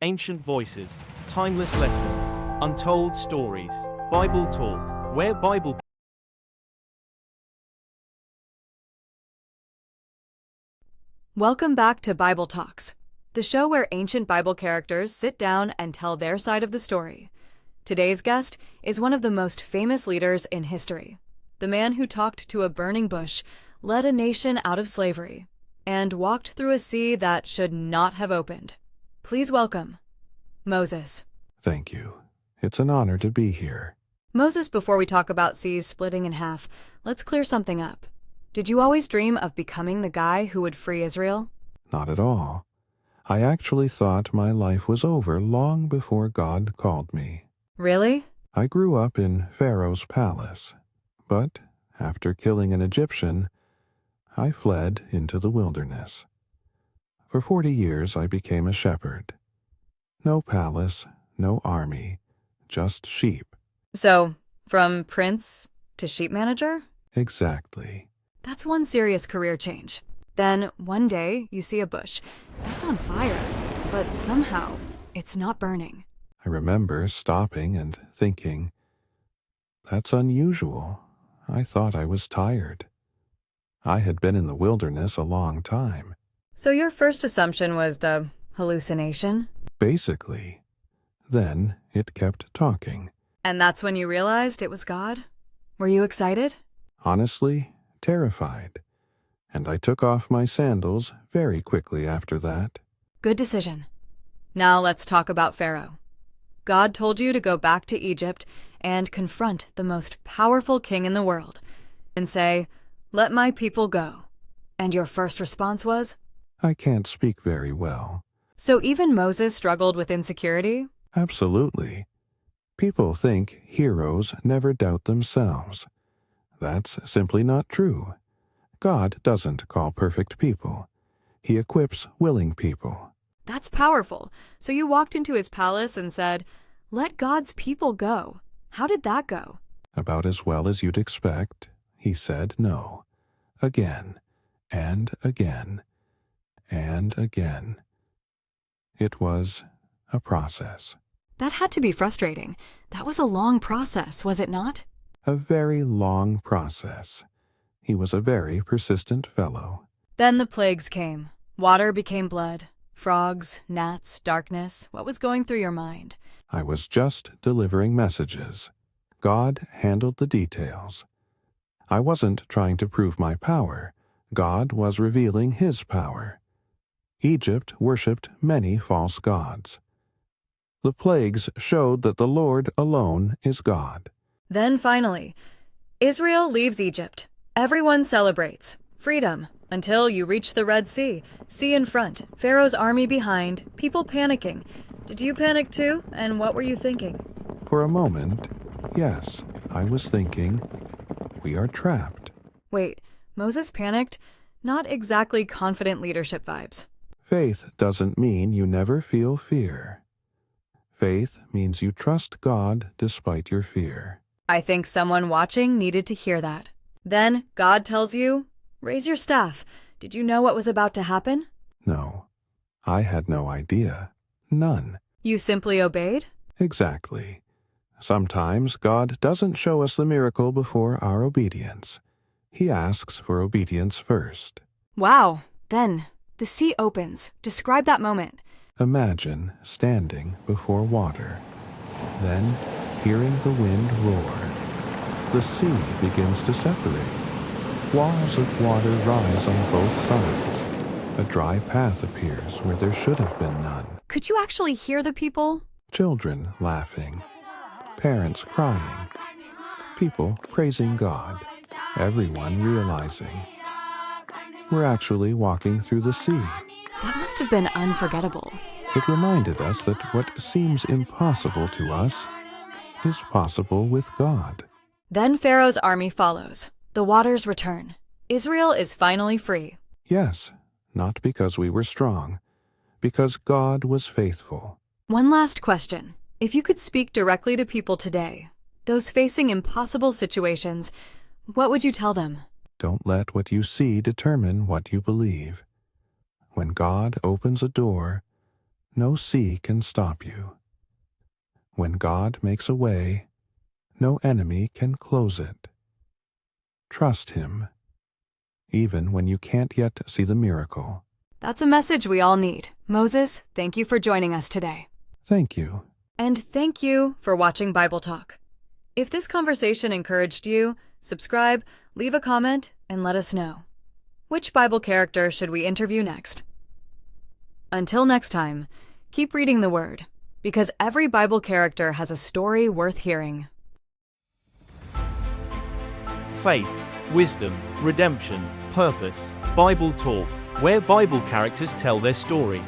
Ancient voices, timeless lessons, untold stories. Bible Talk, where Bible. Welcome back to Bible Talks, the show where ancient Bible characters sit down and tell their side of the story. Today's guest is one of the most famous leaders in history, the man who talked to a burning bush, led a nation out of slavery, and walked through a sea that should not have opened. Please welcome Moses. Thank you. It's an honor to be here. Moses, before we talk about seas splitting in half, let's clear something up. Did you always dream of becoming the guy who would free Israel? Not at all. I actually thought my life was over long before God called me. Really? I grew up in Pharaoh's palace, but after killing an Egyptian, I fled into the wilderness. For 40 years I became a shepherd. No palace, no army, just sheep. So, from prince to sheep manager? Exactly. That's one serious career change. Then, one day, you see a bush. That's on fire, but somehow, it's not burning. I remember stopping and thinking, that's unusual. I thought I was tired. I had been in the wilderness a long time. So your first assumption was the hallucination? Basically. Then it kept talking. And that's when you realized it was God? Were you excited? Honestly, terrified. And I took off my sandals very quickly after that. Good decision. Now let's talk about Pharaoh. God told you to go back to Egypt and confront the most powerful king in the world and say, "Let my people go." And your first response was? I can't speak very well. So even Moses struggled with insecurity? Absolutely. People think heroes never doubt themselves. That's simply not true. God doesn't call perfect people. He equips willing people. That's powerful. So you walked into his palace and said, "Let God's people go." How did that go? About as well as you'd expect. He said no. Again, and again, and again. It was a process. That had to be frustrating. That was a long process, was it not? A very long process. He was a very persistent fellow. Then the plagues came. Water became blood. Frogs, gnats, darkness. What was going through your mind? I was just delivering messages. God handled the details. I wasn't trying to prove my power. God was revealing His power. Egypt worshipped many false gods. The plagues showed that the Lord alone is God. Then finally, Israel leaves Egypt. Everyone celebrates. Freedom. Until you reach the Red Sea. Sea in front, Pharaoh's army behind, people panicking. Did you panic too? And what were you thinking? For a moment, yes, I was thinking, we are trapped. Wait, Moses panicked? Not exactly confident leadership vibes. Faith doesn't mean you never feel fear. Faith means you trust God despite your fear. I think someone watching needed to hear that. Then God tells you, "Raise your staff." Did you know what was about to happen? No, I had no idea. None. You simply obeyed? Exactly. Sometimes God doesn't show us the miracle before our obedience. He asks for obedience first. Wow. Then the sea opens. Describe that moment. Imagine standing before water, then hearing the wind roar. The sea begins to separate. Walls of water rise on both sides. A dry path appears where there should have been none. Could you actually hear the people? Children laughing, parents crying, people praising God, everyone realizing we're actually walking through the sea. That must have been unforgettable. It reminded us that what seems impossible to us is possible with God. Then Pharaoh's army follows. The waters return. Israel is finally free. Yes, not because we were strong, because God was faithful. One last question. If you could speak directly to people today, those facing impossible situations, what would you tell them? Don't let what you see determine what you believe. When God opens a door, no sea can stop you. When God makes a way, no enemy can close it. Trust Him, even when you can't yet see the miracle. That's a message we all need. Moses, thank you for joining us today. Thank you. And thank you for watching Bible Talk. If this conversation encouraged you, subscribe, leave a comment, and let us know. Which Bible character should we interview next? Until next time, keep reading the Word, because every Bible character has a story worth hearing. Faith, wisdom, redemption, purpose. Bible Talk, where Bible characters tell their story.